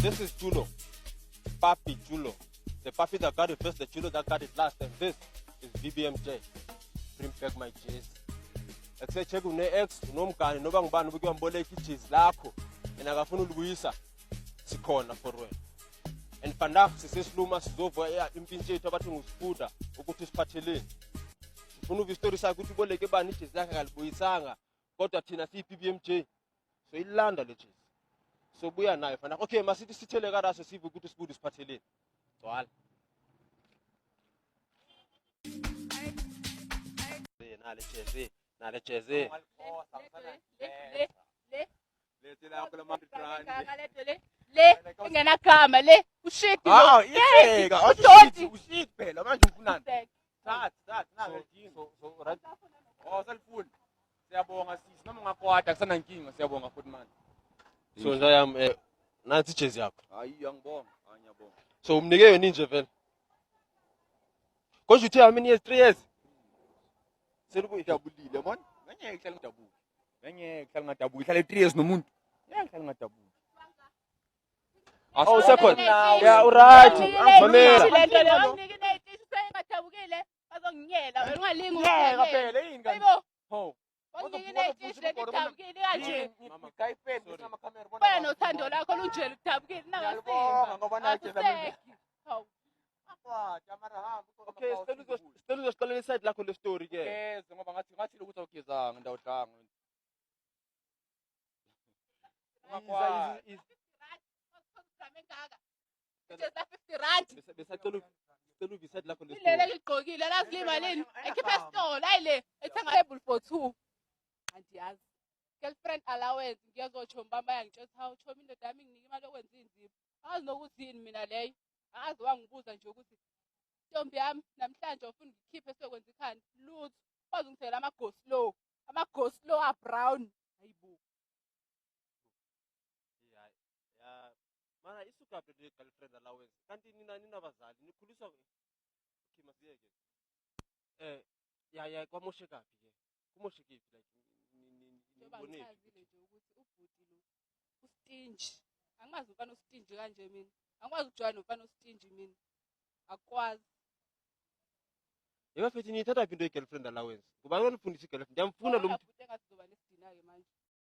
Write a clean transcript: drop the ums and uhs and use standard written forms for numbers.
This is Chulo. Papi Chulo. The papi that got it first, the Chulo that got it last. And this is BBMJ. Bring back my cheese. Ekuse check une-ex, unomngane noba ngubani ubukuyamboleka icheese lakho. And akafuna ulibuyisa. Sikhona for wena. And vandaag sisesiluma sizova impintshi yethu abathi ngusifuda ukuthi siphatheleni. Sifuna uva istori sakhe ukuthi uboleke bani icheese lakhe akalibuyisanga. Kodwa thina siyi-BBMJ. So ilanda le cheese. So buya nayo vandaag. Okay, masithi sithele karaso sive ukuthi sibude siphatheleni. Gcwala. Nale cheese. Nale cheese. Le engenagama le ushidi Ah, iyeka. Ushidi phela manje ufunani? Thathi nangakinga. So right. Oh, selfoni. Siyabonga sisi noma ungakwada kusana inkinga siyabonga futhi manje. So nje yami nansi icheese yakho. Hayi ngiyabonga, ngiyabonga. So umnike yona nje vele. Konje uthe how many years? 3 years. Selukujabulile man. Ngeke hlala ngidabuka. Ngeke hlala ngadabuka. Ihlale 3 years nomuntu. Ngeke hlala ngadabuka. Oh, second. Yeah, alright. Mamela. lento le nginike netishi sengadabukile bazonginyela wena ungalingi Ngeke phela yini kanti? Hayibo Ho. nginike netishi lekudabukile kanje Mama kayipeni kusama camera bona. wena nothando lakho lunjele ukudabukile Ngiyabonga ngoba nathi nangaseki Amara hamba. Okay, sicela uzosiqalela iside lakho le story ke. Yes, ngoba ngathi ukuthi awugezanga ndawudlanga. Besacela uva iside lakho le story. ilele ligqokile lazilima lini ekhipha esitolo ayile ethenga table for 2 andiyazi girlfriend allowance ngiyazotsho mbamba yangitshela hawu chomi indoda yami nginika imali yokwenza inzipho angazi nokuthi yini mina leyo angazi wangibuza nje ukuthi ntombi yami namhlanje ufuna ngikhiphe sokwenza ikhanda lutho kwazi ngithela ama-go-slow a-brown hayibo Ya mana isuka phe le girlfriend allowance. Kanti nina bazali nikhuliswa okay masiyeke. Ya kwamoshe kaphi ke? Kumoshe kephi like njengoba nibone. ngichazile nje ukuthi ubhuti lo ustinji angimazi umfana ostinji kanje mina angikwazi ukujoyina nomfana ostinji mina akwazi Yeba fethi nithatha into ye girlfriend allowance. Kuba ngonifundisa girlfriend. Ngiyamfuna lo muntu.